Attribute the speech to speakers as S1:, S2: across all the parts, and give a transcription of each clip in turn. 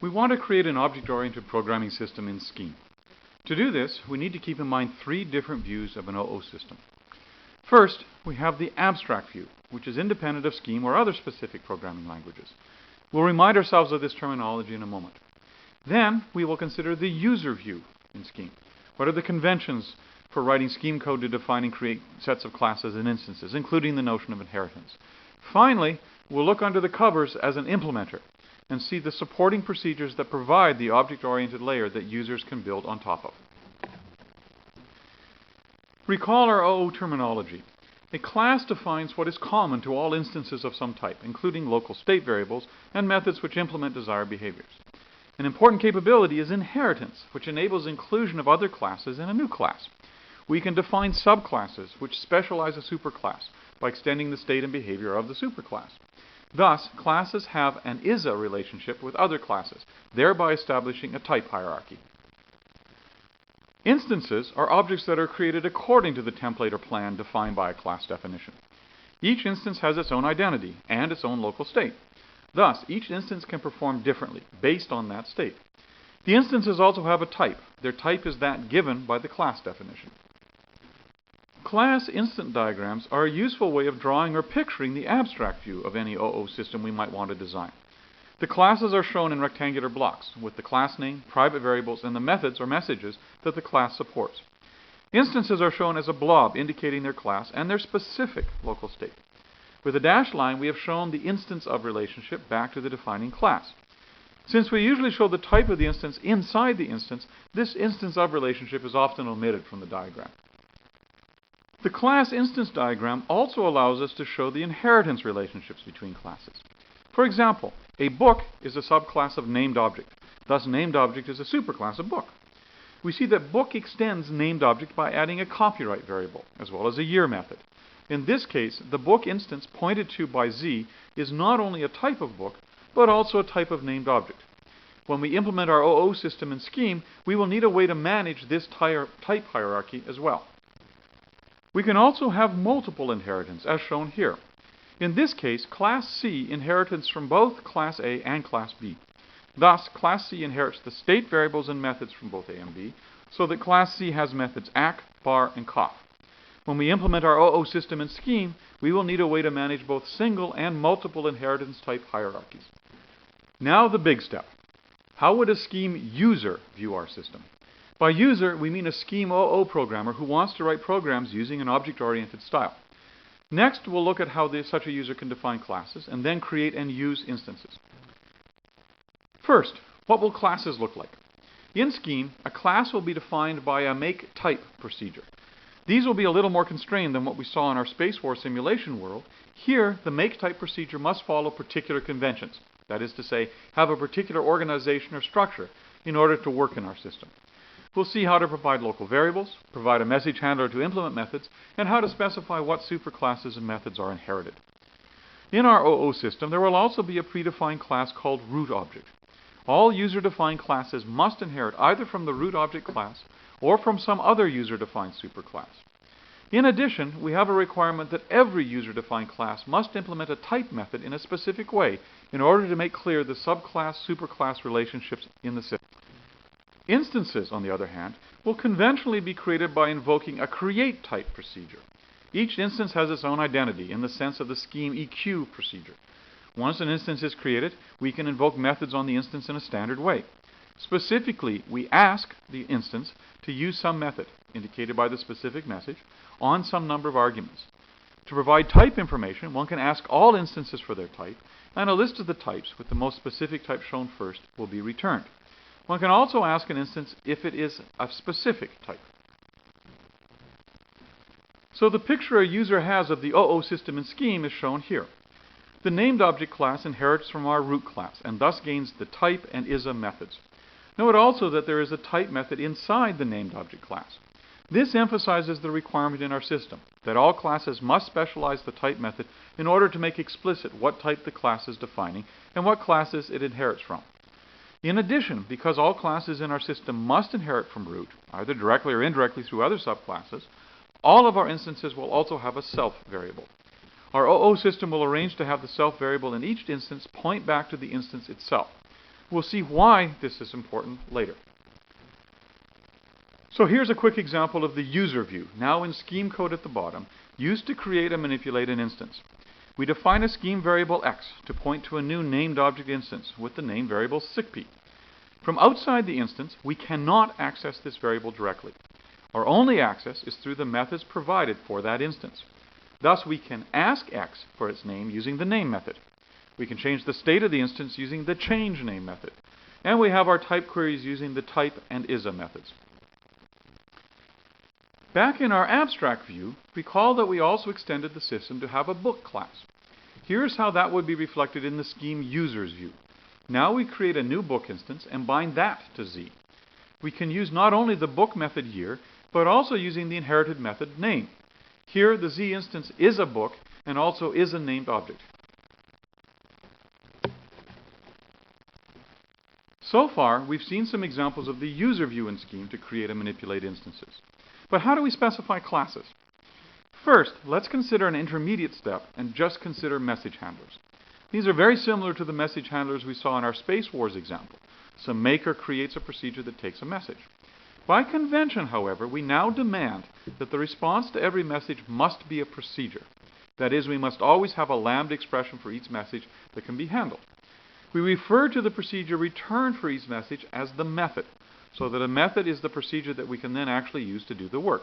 S1: We want to create an object-oriented programming system in Scheme. To do this, we need to keep in mind three different views of an OO system. First, we have the abstract view, which is independent of Scheme or other specific programming languages. We'll remind ourselves of this terminology in a moment. Then, we will consider the user view in Scheme. What are the conventions for writing Scheme code to define and create sets of classes and instances, including the notion of inheritance? Finally, we'll look under the covers as an implementer and see the supporting procedures that provide the object-oriented layer that users can build on top of. Recall our OO terminology. A class defines what is common to all instances of some type, including local state variables and methods which implement desired behaviors. An important capability is inheritance, which enables inclusion of other classes in a new class. We can define subclasses, which specialize a superclass by extending the state and behavior of the superclass. Thus, classes have an ISA relationship with other classes, thereby establishing a type hierarchy. Instances are objects that are created according to the template or plan defined by a class definition. Each instance has its own identity and its own local state. Thus, each instance can perform differently based on that state. The instances also have a type. Their type is that given by the class definition. Class instant diagrams are a useful way of drawing or picturing the abstract view of any OO system we might want to design. The classes are shown in rectangular blocks with the class name, private variables, and the methods or messages that the class supports. Instances are shown as a blob indicating their class and their specific local state. With a dashed line, we have shown the instance of relationship back to the defining class. Since we usually show the type of the instance inside the instance, this instance of relationship is often omitted from the diagram. The class instance diagram also allows us to show the inheritance relationships between classes. For example, a book is a subclass of named object. Thus, named object is a superclass of book. We see that book extends named object by adding a copyright variable, as well as a year method. In this case, the book instance pointed to by Z is not only a type of book, but also a type of named object. When we implement our OO system in Scheme, we will need a way to manage this type hierarchy as well. We can also have multiple inheritance, as shown here. In this case, Class C inherits from both Class A and Class B. Thus, Class C inherits the state variables and methods from both A and B, so that Class C has methods ACK, bar, and COF. When we implement our OO system in Scheme, we will need a way to manage both single and multiple inheritance type hierarchies. Now the big step. How would a Scheme user view our system? By user, we mean a Scheme OO programmer who wants to write programs using an object-oriented style. Next, we'll look at how such a user can define classes and then create and use instances. First, what will classes look like? In Scheme, a class will be defined by a make-type procedure. These will be a little more constrained than what we saw in our Space War simulation world. Here, the make-type procedure must follow particular conventions. That is to say, have a particular organization or structure in order to work in our system. We'll see how to provide local variables, provide a message handler to implement methods, and how to specify what superclasses and methods are inherited. In our OO system, there will also be a predefined class called root object. All user-defined classes must inherit either from the root object class or from some other user-defined superclass. In addition, we have a requirement that every user-defined class must implement a type method in a specific way in order to make clear the subclass-superclass relationships in the system. Instances, on the other hand, will conventionally be created by invoking a create-type procedure. Each instance has its own identity in the sense of the Scheme EQ procedure. Once an instance is created, we can invoke methods on the instance in a standard way. Specifically, we ask the instance to use some method, indicated by the specific message, on some number of arguments. To provide type information, one can ask all instances for their type, and a list of the types with the most specific type shown first will be returned. One can also ask an instance if it is a specific type. So the picture a user has of the OO system in Scheme is shown here. The named object class inherits from our root class and thus gains the type and ISA methods. Note also that there is a type method inside the named object class. This emphasizes the requirement in our system that all classes must specialize the type method in order to make explicit what type the class is defining and what classes it inherits from. In addition, because all classes in our system must inherit from root, either directly or indirectly through other subclasses, all of our instances will also have a self variable. Our OO system will arrange to have the self variable in each instance point back to the instance itself. We'll see why this is important later. So here's a quick example of the user view, now in scheme code at the bottom, used to create and manipulate an instance. We define a scheme variable x to point to a new named object instance with the name variable SICP. From outside the instance, we cannot access this variable directly. Our only access is through the methods provided for that instance. Thus, we can ask x for its name using the name method. We can change the state of the instance using the change name method. And we have our type queries using the type and isa methods. Back in our abstract view, recall that we also extended the system to have a book class. Here's how that would be reflected in the scheme users view. Now we create a new book instance and bind that to Z. We can use not only the book method here, but also using the inherited method name. Here, the Z instance is a book and also is a named object. So far, we've seen some examples of the user view in Scheme to create and manipulate instances. But how do we specify classes? First, let's consider an intermediate step and just consider message handlers. These are very similar to the message handlers we saw in our Space Wars example. Some maker creates a procedure that takes a message. By convention, however, we now demand that the response to every message must be a procedure. That is, we must always have a lambda expression for each message that can be handled. We refer to the procedure returned for each message as the method, so that a method is the procedure that we can then actually use to do the work.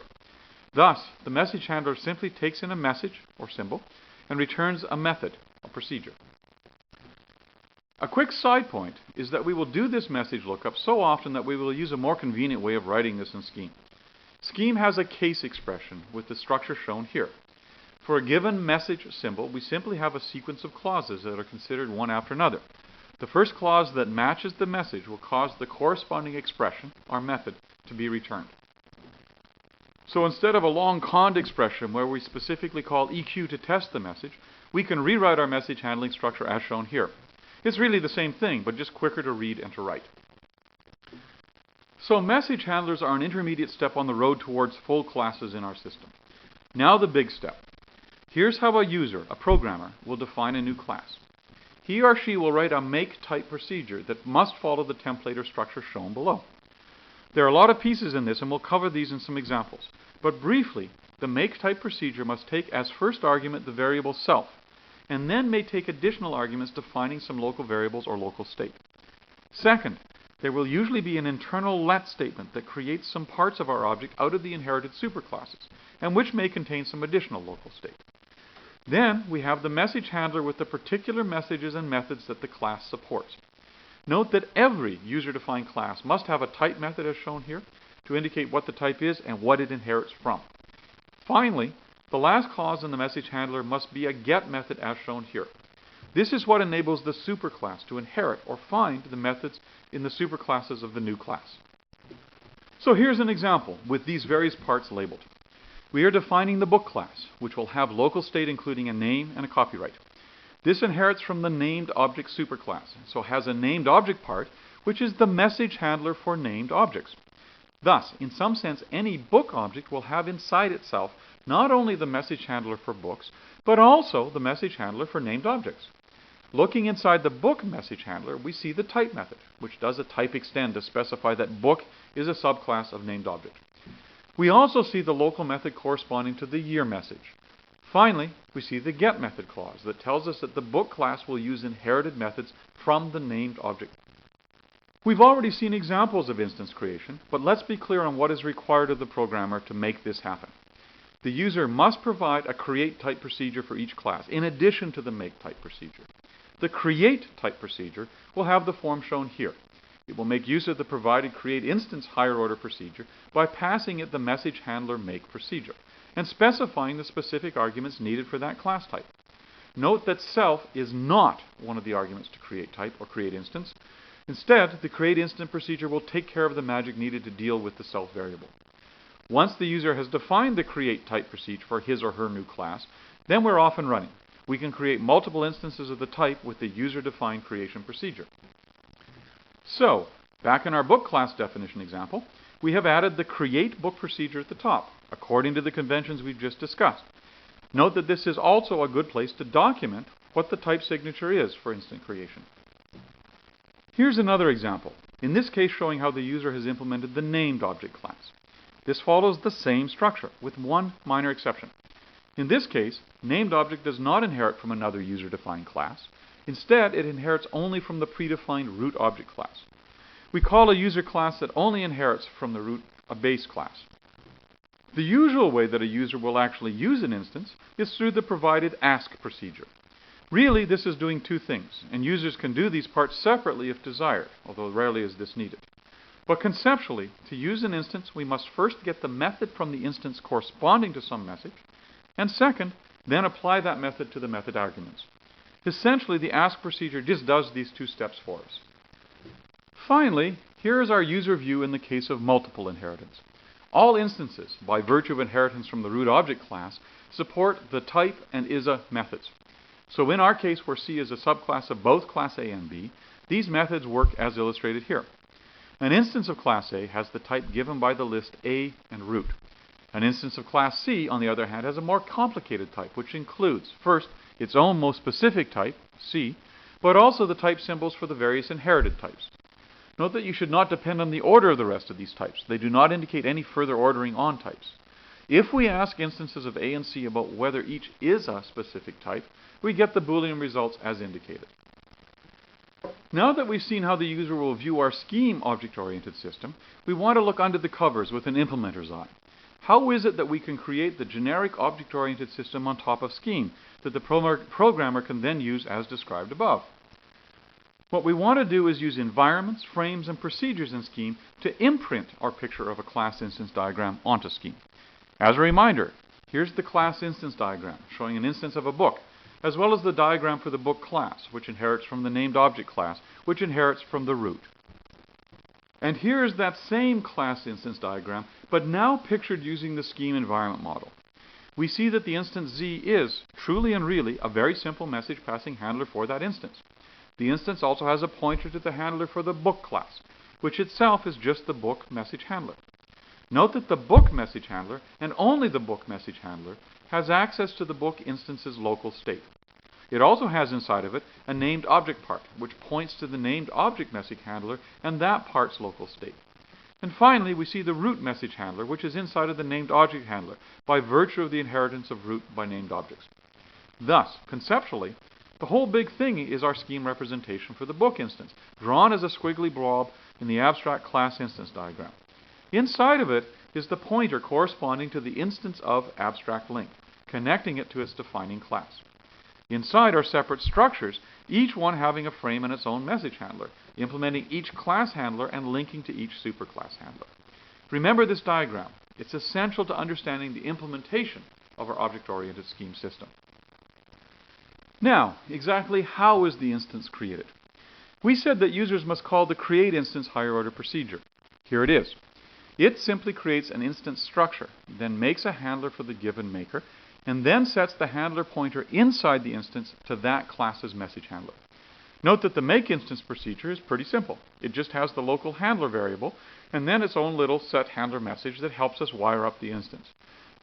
S1: Thus, the message handler simply takes in a message, or symbol, and returns a method, a procedure. A quick side point is that we will do this message lookup so often that we will use a more convenient way of writing this in Scheme. Scheme has a case expression with the structure shown here. For a given message symbol, we simply have a sequence of clauses that are considered one after another. The first clause that matches the message will cause the corresponding expression, our method, to be returned. So instead of a long cond expression where we specifically call EQ to test the message, we can rewrite our message handling structure as shown here. It's really the same thing, but just quicker to read and to write. So message handlers are an intermediate step on the road towards full classes in our system. Now the big step. Here's how a user, a programmer, will define a new class. He or she will write a make type procedure that must follow the template or structure shown below. There are a lot of pieces in this, and we'll cover these in some examples. But briefly, the make type procedure must take as first argument the variable self, and then may take additional arguments defining some local variables or local state. Second, there will usually be an internal let statement that creates some parts of our object out of the inherited superclasses, and which may contain some additional local state. Then we have the message handler with the particular messages and methods that the class supports. Note that every user-defined class must have a type method as shown here to indicate what the type is and what it inherits from. Finally, the last clause in the message handler must be a get method as shown here. This is what enables the superclass to inherit or find the methods in the superclasses of the new class. So here's an example with these various parts labeled. We are defining the book class, which will have local state including a name and a copyright. This inherits from the named object superclass, so has a named object part, which is the message handler for named objects. Thus, in some sense, any book object will have inside itself not only the message handler for books, but also the message handler for named objects. Looking inside the book message handler, we see the type method, which does a type extend to specify that book is a subclass of named object. We also see the local method corresponding to the year message. Finally, we see the get method clause that tells us that the book class will use inherited methods from the named object. We've already seen examples of instance creation, but let's be clear on what is required of the programmer to make this happen. The user must provide a create type procedure for each class, in addition to the make type procedure. The create type procedure will have the form shown here. It will make use of the provided create instance higher order procedure by passing it the message handler make procedure and specifying the specific arguments needed for that class type. Note that self is not one of the arguments to create type or create instance. Instead, the create instance procedure will take care of the magic needed to deal with the self variable. Once the user has defined the create type procedure for his or her new class, then we're off and running. We can create multiple instances of the type with the user-defined creation procedure. So, back in our book class definition example, we have added the create book procedure at the top, according to the conventions we've just discussed. Note that this is also a good place to document what the type signature is for instant creation. Here's another example, in this case showing how the user has implemented the named object class. This follows the same structure, with one minor exception. In this case, named object does not inherit from another user-defined class. Instead, it inherits only from the predefined root object class. We call a user class that only inherits from the root a base class. The usual way that a user will actually use an instance is through the provided ask procedure. Really, this is doing two things, and users can do these parts separately if desired, although rarely is this needed. But conceptually, to use an instance, we must first get the method from the instance corresponding to some message, and second, then apply that method to the method arguments. Essentially, the ask procedure just does these two steps for us. Finally, here is our user view in the case of multiple inheritance. All instances, by virtue of inheritance from the root object class, support the type and ISA methods. So in our case, where C is a subclass of both class A and B, these methods work as illustrated here. An instance of class A has the type given by the list A and root. An instance of class C, on the other hand, has a more complicated type, which includes, first, its own most specific type, C, but also the type symbols for the various inherited types. Note that you should not depend on the order of the rest of these types. They do not indicate any further ordering on types. If we ask instances of A and C about whether each is a specific type, we get the Boolean results as indicated. Now that we've seen how the user will view our scheme object-oriented system, we want to look under the covers with an implementer's eye. How is it that we can create the generic object-oriented system on top of scheme that the programmer can then use as described above? What we want to do is use environments, frames, and procedures in scheme to imprint our picture of a class instance diagram onto scheme. As a reminder, here's the class instance diagram showing an instance of a book, as well as the diagram for the book class, which inherits from the named object class, which inherits from the root. And here is that same class instance diagram, but now pictured using the scheme environment model. We see that the instance Z is, truly and really, a very simple message passing handler for that instance. The instance also has a pointer to the handler for the book class, which itself is just the book message handler. Note that the book message handler, and only the book message handler, has access to the book instance's local state. It also has inside of it a named object part, which points to the named object message handler and that part's local state. And finally, we see the root message handler, which is inside of the named object handler, by virtue of the inheritance of root by named objects. Thus, conceptually, the whole big thing is our scheme representation for the book instance, drawn as a squiggly blob in the abstract class instance diagram. Inside of it is the pointer corresponding to the instance of abstract link, connecting it to its defining class. Inside are separate structures, each one having a frame and its own message handler, implementing each class handler and linking to each superclass handler. Remember this diagram. It's essential to understanding the implementation of our object-oriented scheme system. Now, exactly how is the instance created? We said that users must call the create instance higher order procedure. Here it is. It simply creates an instance structure, then makes a handler for the given maker, and then sets the handler pointer inside the instance to that class's message handler. Note that the make instance procedure is pretty simple. It just has the local handler variable, and then its own little set handler message that helps us wire up the instance.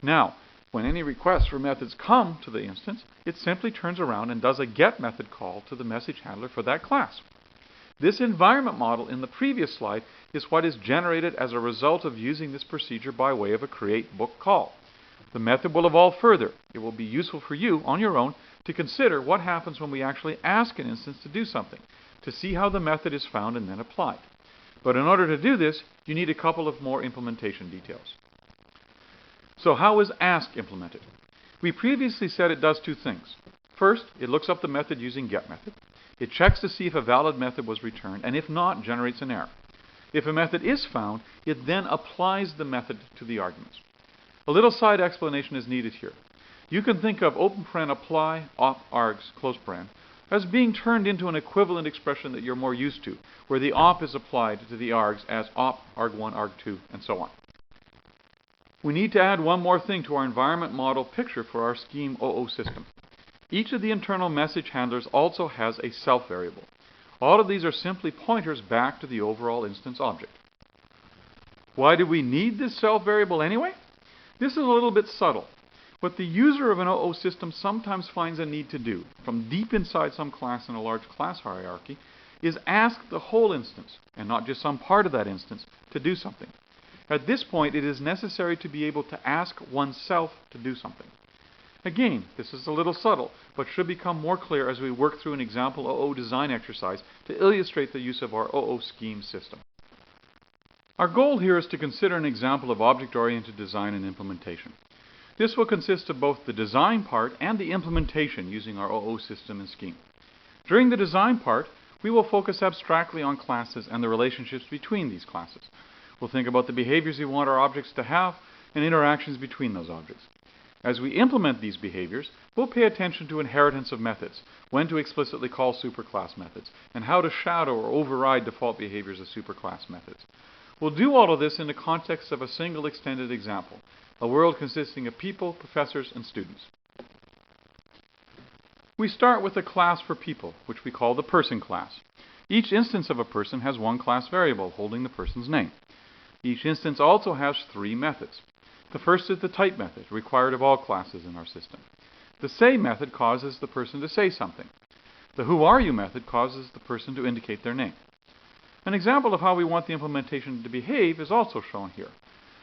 S1: Now, when any requests for methods come to the instance, it simply turns around and does a get method call to the message handler for that class. This environment model in the previous slide is what is generated as a result of using this procedure by way of a create book call. The method will evolve further. It will be useful for you on your own to consider what happens when we actually ask an instance to do something, to see how the method is found and then applied. But in order to do this, you need a couple of more implementation details. So how is ask implemented? We previously said it does two things. First, it looks up the method using get method. It checks to see if a valid method was returned, and if not, generates an error. If a method is found, it then applies the method to the arguments. A little side explanation is needed here. You can think of open paren apply op args close paren as being turned into an equivalent expression that you're more used to, where the op is applied to the args as op, arg1, arg2, and so on. We need to add one more thing to our environment model picture for our scheme OO system. Each of the internal message handlers also has a self variable. All of these are simply pointers back to the overall instance object. Why do we need this self variable anyway? This is a little bit subtle. What the user of an OO system sometimes finds a need to do, from deep inside some class in a large class hierarchy, is ask the whole instance, and not just some part of that instance, to do something. At this point, it is necessary to be able to ask oneself to do something. Again, this is a little subtle, but should become more clear as we work through an example OO design exercise to illustrate the use of our OO scheme system. Our goal here is to consider an example of object-oriented design and implementation. This will consist of both the design part and the implementation using our OO system and scheme. During the design part, we will focus abstractly on classes and the relationships between these classes. We'll think about the behaviors we want our objects to have and interactions between those objects. As we implement these behaviors, we'll pay attention to inheritance of methods, when to explicitly call superclass methods, and how to shadow or override default behaviors of superclass methods. We'll do all of this in the context of a single extended example, a world consisting of people, professors, and students. We start with a class for people, which we call the person class. Each instance of a person has one class variable holding the person's name. Each instance also has three methods. The first is the type method, required of all classes in our system. The say method causes the person to say something. The who are you method causes the person to indicate their name. An example of how we want the implementation to behave is also shown here.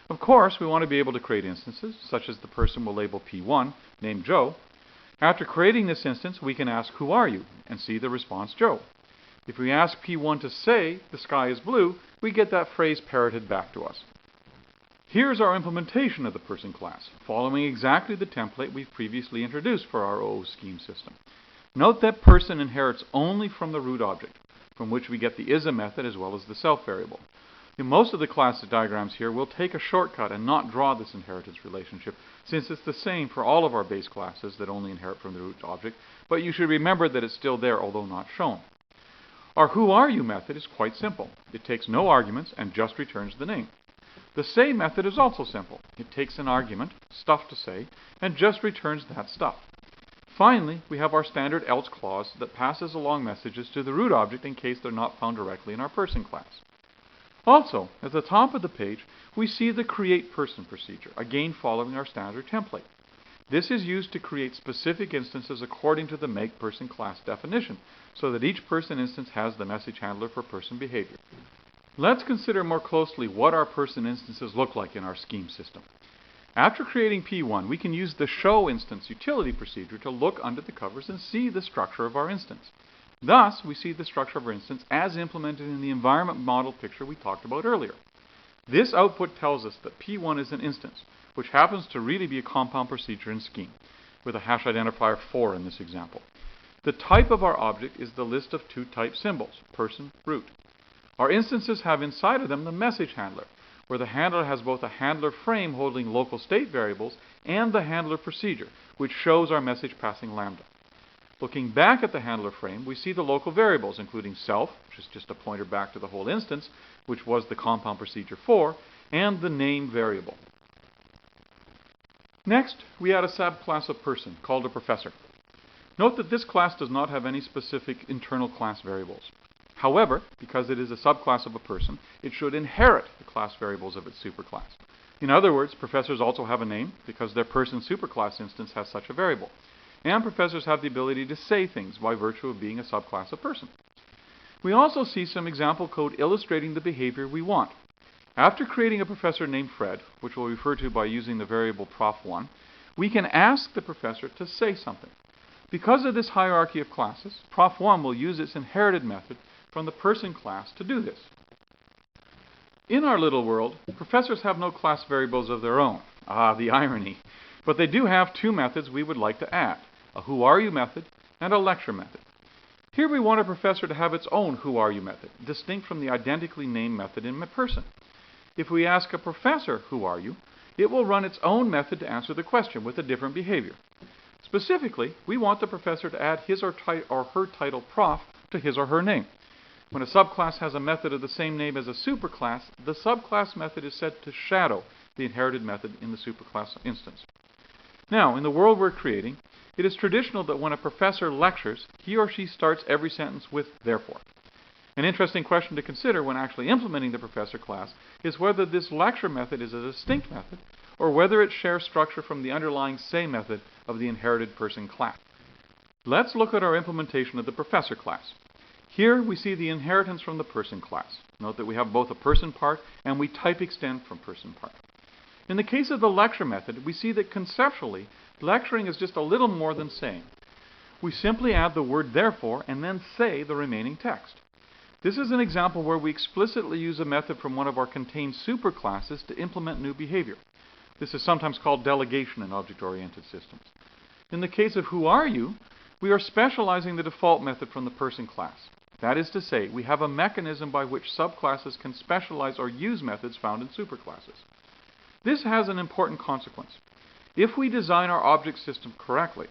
S1: Of course, we want to be able to create instances, such as the person will label P1, named Joe. After creating this instance, we can ask, who are you? And see the response, Joe. If we ask P1 to say, the sky is blue, we get that phrase parroted back to us. Here's our implementation of the person class, following exactly the template we've previously introduced for our OO scheme system. Note that person inherits only from the root object, from which we get the is a method as well as the self variable. In most of the class diagrams here, we'll take a shortcut and not draw this inheritance relationship, since it's the same for all of our base classes that only inherit from the root object, but you should remember that it's still there, although not shown. Our who are you method is quite simple. It takes no arguments and just returns the name. The say method is also simple. It takes an argument, stuff to say, and just returns that stuff. Finally, we have our standard else clause that passes along messages to the root object in case they're not found directly in our person class. Also, at the top of the page, we see the create person procedure, again following our standard template. This is used to create specific instances according to the make person class definition, so that each person instance has the message handler for person behavior. Let's consider more closely what our person instances look like in our scheme system. After creating P1, we can use the show instance utility procedure to look under the covers and see the structure of our instance. Thus, we see the structure of our instance as implemented in the environment model picture we talked about earlier. This output tells us that P1 is an instance, which happens to really be a compound procedure in scheme, with a hash identifier 4 in this example. The type of our object is the list of two type symbols, person, root. Our instances have inside of them the message handler, where the handler has both a handler frame holding local state variables and the handler procedure, which shows our message passing lambda. Looking back at the handler frame, we see the local variables, including self, which is just a pointer back to the whole instance, which was the compound procedure 4, and the name variable. Next, we add a subclass of person, called a professor. Note that this class does not have any specific internal class variables. However, because it is a subclass of a person, it should inherit the class variables of its superclass. In other words, professors also have a name because their person superclass instance has such a variable. And professors have the ability to say things by virtue of being a subclass of person. We also see some example code illustrating the behavior we want. After creating a professor named Fred, which we'll refer to by using the variable Prof1, we can ask the professor to say something. Because of this hierarchy of classes, Prof1 will use its inherited method from the person class to do this. In our little world, professors have no class variables of their own. Ah, the irony. But they do have two methods we would like to add, a who are you method and a lecture method. Here we want a professor to have its own who are you method, distinct from the identically named method in person. If we ask a professor who are you, it will run its own method to answer the question with a different behavior. Specifically, we want the professor to add his or her title prof to his or her name. When a subclass has a method of the same name as a superclass, the subclass method is set to shadow the inherited method in the superclass instance. Now, in the world we're creating, it is traditional that when a professor lectures, he or she starts every sentence with therefore. An interesting question to consider when actually implementing the professor class is whether this lecture method is a distinct method or whether it shares structure from the underlying say method of the inherited person class. Let's look at our implementation of the professor class. Here we see the inheritance from the person class. Note that we have both a person part and we type extend from person part. In the case of the lecture method, we see that conceptually, lecturing is just a little more than saying. We simply add the word therefore and then say the remaining text. This is an example where we explicitly use a method from one of our contained superclasses to implement new behavior. This is sometimes called delegation in object-oriented systems. In the case of who are you, we are specializing the default method from the person class. That is to say, we have a mechanism by which subclasses can specialize or use methods found in superclasses. This has an important consequence. If we design our object system correctly,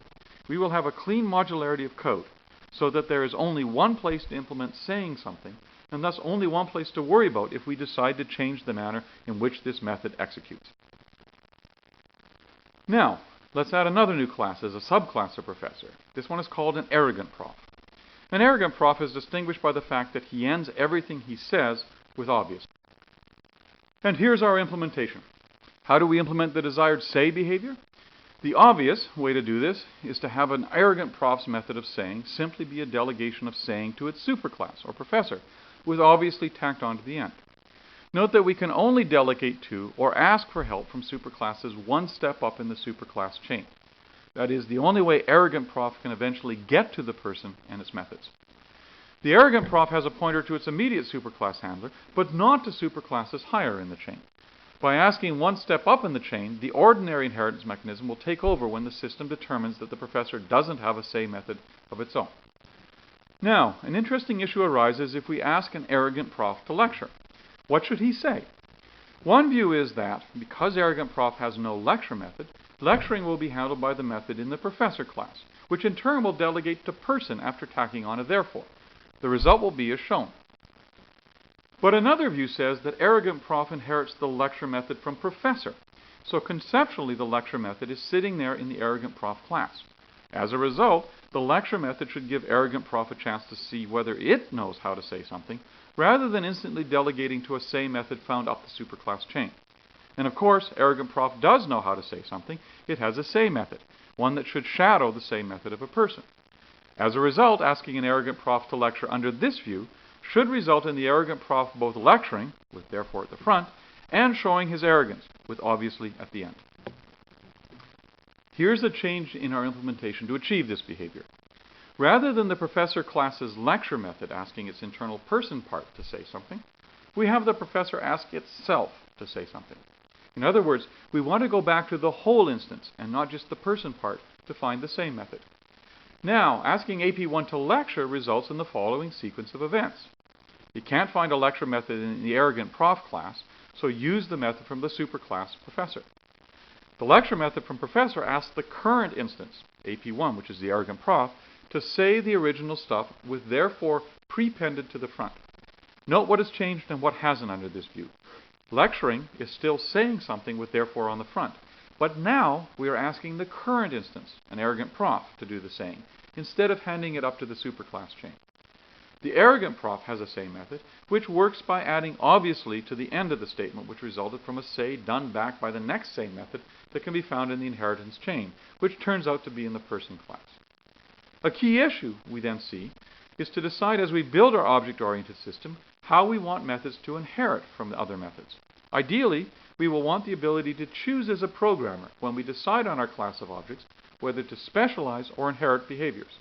S1: we will have a clean modularity of code so that there is only one place to implement saying something, and thus only one place to worry about if we decide to change the manner in which this method executes. Now, let's add another new class as a subclass of professor. This one is called an arrogant prof. An arrogant prof is distinguished by the fact that he ends everything he says with obvious. And here's our implementation. How do we implement the desired say behavior? The obvious way to do this is to have an arrogant prof's method of saying simply be a delegation of saying to its superclass or professor, with obviously tacked on to the end. Note that we can only delegate to or ask for help from superclasses one step up in the superclass chain. That is the only way arrogant prof can eventually get to the person and its methods. The arrogant prof has a pointer to its immediate superclass handler, but not to superclasses higher in the chain. By asking one step up in the chain, the ordinary inheritance mechanism will take over when the system determines that the professor doesn't have a say method of its own. Now, an interesting issue arises if we ask an arrogant prof to lecture. What should he say? One view is that, because arrogant prof has no lecture method, lecturing will be handled by the method in the professor class, which in turn will delegate to person after tacking on a therefore. The result will be as shown. But another view says that arrogant prof inherits the lecture method from professor. So conceptually, the lecture method is sitting there in the arrogant prof class. As a result, the lecture method should give arrogant prof a chance to see whether it knows how to say something, rather than instantly delegating to a say method found up the superclass chain. And of course, arrogant prof does know how to say something. It has a say method, one that should shadow the say method of a person. As a result, asking an arrogant prof to lecture under this view should result in the arrogant prof both lecturing, with therefore at the front, and showing his arrogance, with obviously at the end. Here's a change in our implementation to achieve this behavior. Rather than the professor class's lecture method asking its internal person part to say something, we have the professor ask itself to say something. In other words, we want to go back to the whole instance and not just the person part to find the same method. Now, asking AP1 to lecture results in the following sequence of events. You can't find a lecture method in the arrogant prof class, so use the method from the superclass professor. The lecture method from professor asks the current instance, AP1, which is the arrogant prof, to say the original stuff with therefore prepended to the front. Note what has changed and what hasn't under this view. Lecturing is still saying something with therefore on the front, but now we are asking the current instance, an arrogant prof, to do the saying, instead of handing it up to the superclass chain. The arrogant prof has a say method, which works by adding obviously to the end of the statement, which resulted from a say done back by the next say method that can be found in the inheritance chain, which turns out to be in the person class. A key issue we then see is to decide as we build our object-oriented system how we want methods to inherit from the other methods. Ideally, we will want the ability to choose as a programmer when we decide on our class of objects whether to specialize or inherit behaviors.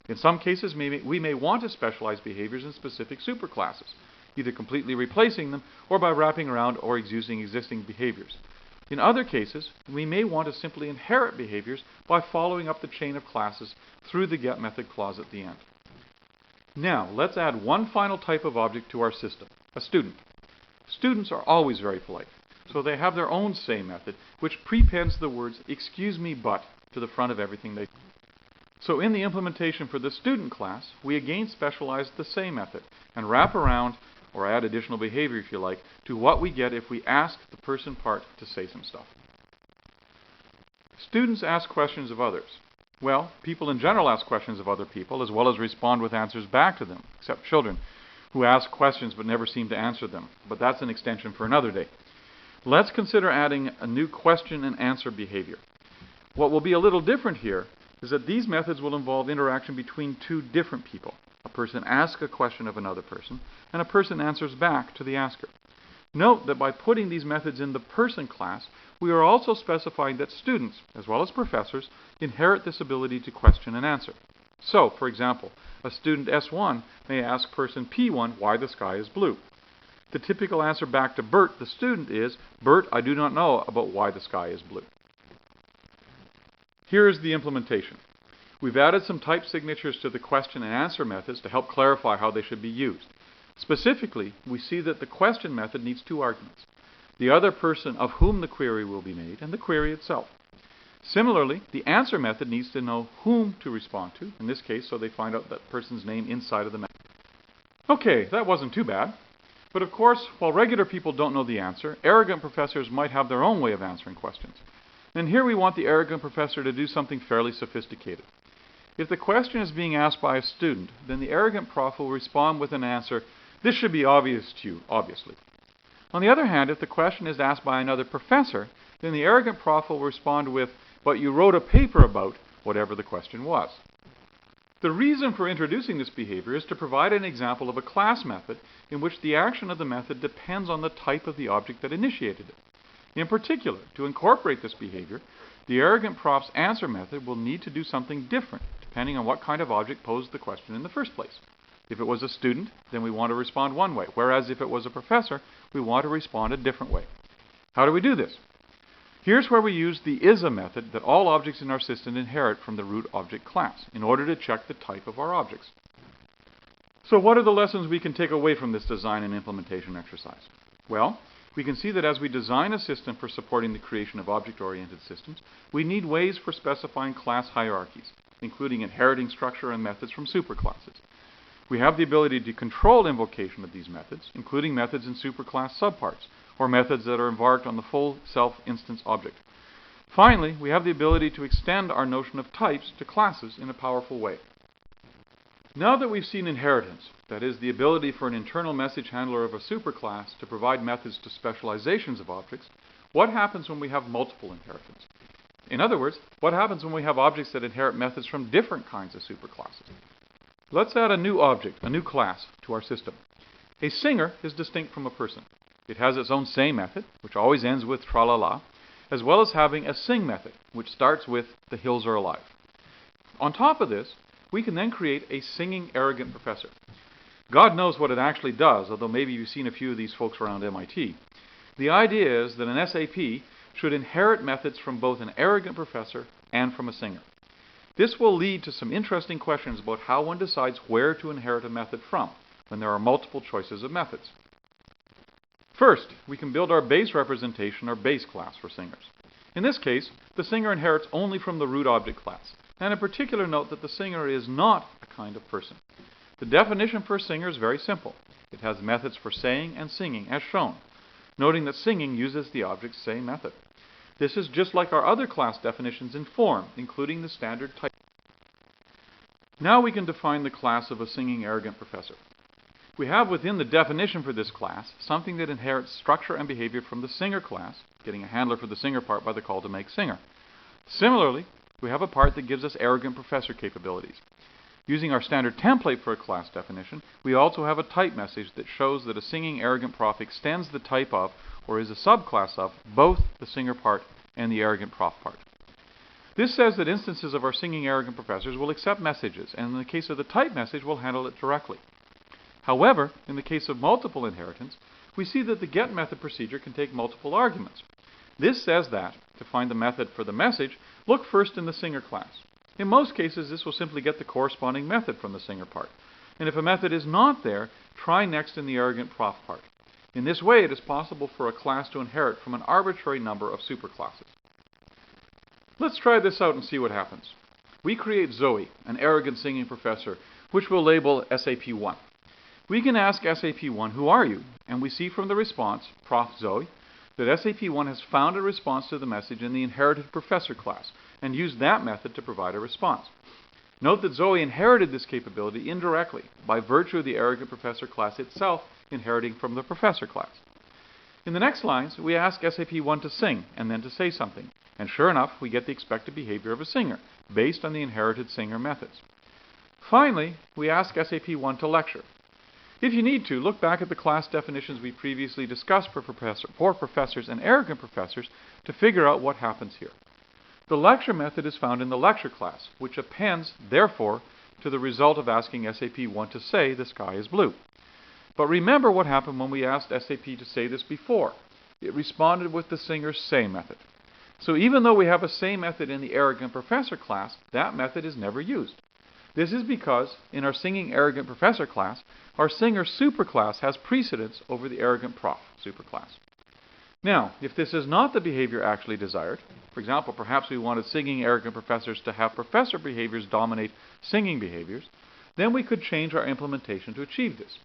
S1: In some cases, we may want to specialize behaviors in specific superclasses, either completely replacing them or by wrapping around or using existing behaviors. In other cases, we may want to simply inherit behaviors by following up the chain of classes through the get method clause at the end. Now, let's add one final type of object to our system, a student. Students are always very polite, so they have their own say method, which prepends the words "excuse me but" to the front of everything they do. So in the implementation for the student class, we again specialize the say method and wrap around, or add additional behavior if you like, to what we get if we ask the person part to say some stuff. Students ask questions of others. Well, people in general ask questions of other people as well as respond with answers back to them, except children, who ask questions but never seem to answer them. But that's an extension for another day. Let's consider adding a new question and answer behavior. What will be a little different here is that these methods will involve interaction between two different people. A person asks a question of another person, and a person answers back to the asker. Note that by putting these methods in the person class, we are also specifying that students, as well as professors, inherit this ability to question and answer. So, for example, a student S1 may ask person P1 why the sky is blue. The typical answer back to Bert, the student, is, "Bert, I do not know about why the sky is blue." Here is the implementation. We've added some type signatures to the question and answer methods to help clarify how they should be used. Specifically, we see that the question method needs two arguments: the other person of whom the query will be made and the query itself. Similarly, the answer method needs to know whom to respond to, in this case, so they find out that person's name inside of the method. Okay, that wasn't too bad. But of course, while regular people don't know the answer, arrogant professors might have their own way of answering questions. And here we want the arrogant professor to do something fairly sophisticated. If the question is being asked by a student, then the arrogant prof will respond with an answer, "This should be obvious to you, obviously." On the other hand, if the question is asked by another professor, then the arrogant prof will respond with, "But you wrote a paper about," whatever the question was. The reason for introducing this behavior is to provide an example of a class method in which the action of the method depends on the type of the object that initiated it. In particular, to incorporate this behavior, the arrogant prof's answer method will need to do something different depending on what kind of object posed the question in the first place. If it was a student, then we want to respond one way, whereas if it was a professor, we want to respond a different way. How do we do this? Here's where we use the ISA method that all objects in our system inherit from the root object class in order to check the type of our objects. So what are the lessons we can take away from this design and implementation exercise? Well, we can see that as we design a system for supporting the creation of object-oriented systems, we need ways for specifying class hierarchies, including inheriting structure and methods from superclasses. We have the ability to control invocation of these methods, including methods in superclass subparts, or methods that are invoked on the full self-instance object. Finally, we have the ability to extend our notion of types to classes in a powerful way. Now that we've seen inheritance, that is, the ability for an internal message handler of a superclass to provide methods to specializations of objects, what happens when we have multiple inheritance? In other words, what happens when we have objects that inherit methods from different kinds of superclasses? Let's add a new object, a new class, to our system. A singer is distinct from a person. It has its own say method, which always ends with tra-la-la, as well as having a sing method, which starts with "the hills are alive." On top of this, we can then create a singing arrogant professor. God knows what it actually does, although maybe you've seen a few of these folks around MIT. The idea is that an SAP should inherit methods from both an arrogant professor and from a singer. This will lead to some interesting questions about how one decides where to inherit a method from when there are multiple choices of methods. First, we can build our base representation, or base class, for singers. In this case, the singer inherits only from the root object class. And in particular, note that the singer is not a kind of person. The definition for a singer is very simple. It has methods for saying and singing, as shown, noting that singing uses the object say method. This is just like our other class definitions in form, including the standard type. Now we can define the class of a singing arrogant professor. We have within the definition for this class something that inherits structure and behavior from the singer class, getting a handler for the singer part by the call to make singer. Similarly, we have a part that gives us arrogant professor capabilities. Using our standard template for a class definition, we also have a type message that shows that a singing arrogant prof extends the type of, or is a subclass of, both the singer part and the arrogant prof part. This says that instances of our singing arrogant professors will accept messages, and in the case of the type message, we'll handle it directly. However, in the case of multiple inheritance, we see that the get method procedure can take multiple arguments. This says that, to find the method for the message, look first in the singer class. In most cases, this will simply get the corresponding method from the singer part. And if a method is not there, try next in the arrogant prof part. In this way, it is possible for a class to inherit from an arbitrary number of superclasses. Let's try this out and see what happens. We create Zoe, an arrogant singing professor, which we'll label SAP1. We can ask SAP1, "Who are you?" And we see from the response, Prof Zoe, that SAP1 has found a response to the message in the inherited professor class and used that method to provide a response. Note that Zoe inherited this capability indirectly by virtue of the arrogant professor class itself inheriting from the professor class. In the next lines, we ask SAP1 to sing and then to say something. And sure enough, we get the expected behavior of a singer based on the inherited singer methods. Finally, we ask SAP1 to lecture. If you need to, look back at the class definitions we previously discussed for professors and arrogant professors to figure out what happens here. The lecture method is found in the lecture class, which appends, therefore, to the result of asking SAP1 to say the sky is blue. But remember what happened when we asked SAP to say this before. It responded with the singer's say method. So even though we have a say method in the arrogant professor class, that method is never used. This is because in our singing arrogant professor class, our singer superclass has precedence over the arrogant prof superclass. Now, if this is not the behavior actually desired, for example, perhaps we wanted singing arrogant professors to have professor behaviors dominate singing behaviors, then we could change our implementation to achieve this.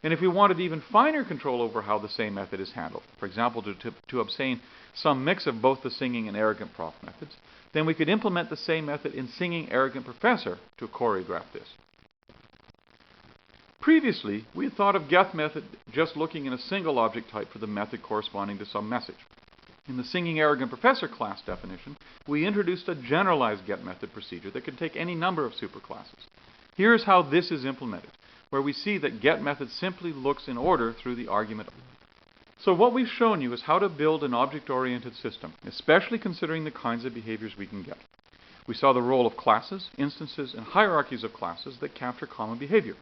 S1: And if we wanted even finer control over how the same method is handled, for example, to obtain some mix of both the singing and arrogant prof methods, then we could implement the same method in singing arrogant professor to choreograph this. Previously, we had thought of get method just looking in a single object type for the method corresponding to some message. In the singing arrogant professor class definition, we introduced a generalized get method procedure that could take any number of superclasses. Here's how this is implemented, where we see that get method simply looks in order through the argument. So what we've shown you is how to build an object-oriented system, especially considering the kinds of behaviors we can get. We saw the role of classes, instances, and hierarchies of classes that capture common behavior.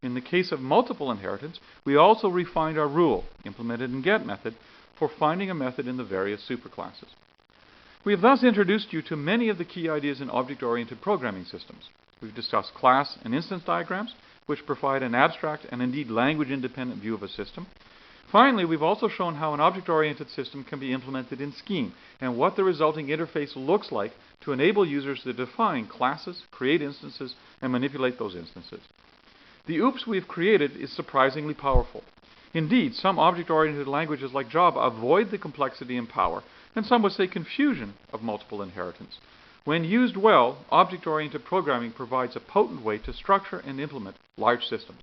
S1: In the case of multiple inheritance, we also refined our rule, implemented in get method, for finding a method in the various superclasses. We have thus introduced you to many of the key ideas in object-oriented programming systems. We've discussed class and instance diagrams, which provide an abstract and indeed language-independent view of a system. Finally, we've also shown how an object-oriented system can be implemented in Scheme and what the resulting interface looks like to enable users to define classes, create instances, and manipulate those instances. The OOPS we've created is surprisingly powerful. Indeed, some object-oriented languages like Java avoid the complexity and power, and some would say confusion, of multiple inheritance. When used well, object-oriented programming provides a potent way to structure and implement large systems.